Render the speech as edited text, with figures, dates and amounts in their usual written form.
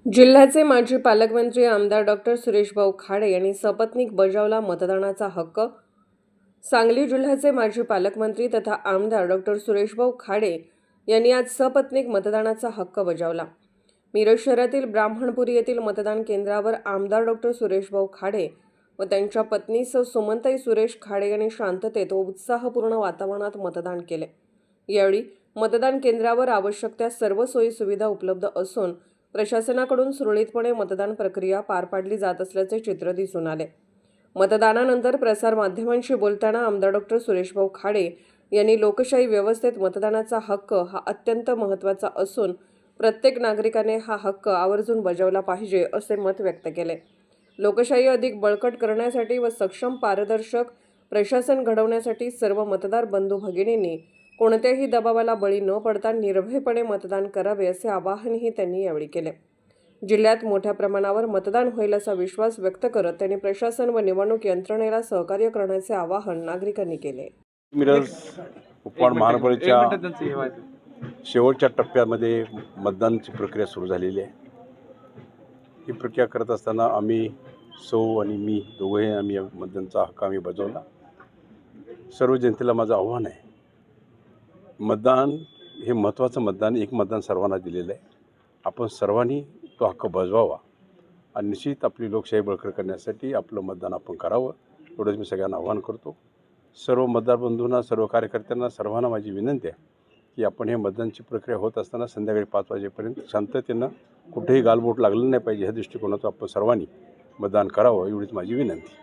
जिल्ह्याचे माजी पालकमंत्री आमदार डॉक्टर सुरेशभाऊ खाडे यांनी सपत्नीक बजावला मतदानाचा हक्क। सांगली जिल्ह्याचे माजी पालकमंत्री तथा आमदार डॉक्टर सुरेशभाऊ खाडे यांनी आज सपत्नीक मतदानाचा हक्क बजावला। मिरज शहरातील ब्राह्मणपुरी येथील मतदान केंद्रावर आमदार डॉक्टर सुरेशभाऊ खाडे व त्यांच्या पत्नी सुमनताई सुरेश खाडे यांनी शांततेत व उत्साहपूर्ण वातावरणात मतदान केले। यावेळी मतदान केंद्रावर आवश्यक त्या सर्व सोयी सुविधा उपलब्ध असून प्रशासनाकडून सुरळीतपणे मतदान प्रक्रिया पार पाडली जात असल्याचे चित्र दिसून आले। मतदानानंतर प्रसार माध्यमांशी बोलताना आमदार डॉक्टर सुरेशभाऊ खाडे यांनी लोकशाही व्यवस्थेत मतदानाचा हक्क हा अत्यंत महत्त्वाचा असून प्रत्येक नागरिकाने हा हक्क आवर्जून बजावला पाहिजे असे मत व्यक्त केले। लोकशाही अधिक बळकट करण्यासाठी व सक्षम पारदर्शक प्रशासन घडवण्यासाठी सर्व मतदार बंधू भगिनींनी कोणत्याही दबावाला बळी न पडता निर्भयपणे मतदान करावे असे आवाहनही त्यांनी यावेळी केले। जिल्ह्यात मोठ्या प्रमाणावर मतदान होईल असा विश्वास व्यक्त करत त्यांनी प्रशासन व निवडणूक यंत्रणेला सहकार्य करण्याचे आवाहन नागरिकांनी केले। मिरज उपवाड महानगरपालिकेच्या शेवटच्या टप्प्यामध्ये मतदानाची प्रक्रिया सुरू झालेली आहे। ही प्रक्रिया करत असताना आम्ही आणि मी दोघेही आम्ही मतदानाचा हक्क आम्ही बजावला। सर्व जनतेला माझं आव्हान आहे, मतदान हे महत्त्वाचं मतदान, एक मतदान सर्वांना दिलेलं आहे। आपण सर्वांनी तो हक्क बजवावा आणि निश्चित आपली लोकशाही बळकट करण्यासाठी आपलं मतदान आपण करावं, एवढंच मी सगळ्यांना आव्हान करतो। सर्व मतदार बंधूंना, सर्व कार्यकर्त्यांना, सर्वांना माझी विनंती आहे की आपण हे मतदानाची प्रक्रिया होत असताना संध्याकाळी 5 वाजेपर्यंत शांततेनं कुठेही गालबोट लागलं नाही पाहिजे ह्या दृष्टिकोनातून आपण सर्वांनी मतदान करावं, एवढीच माझी विनंती।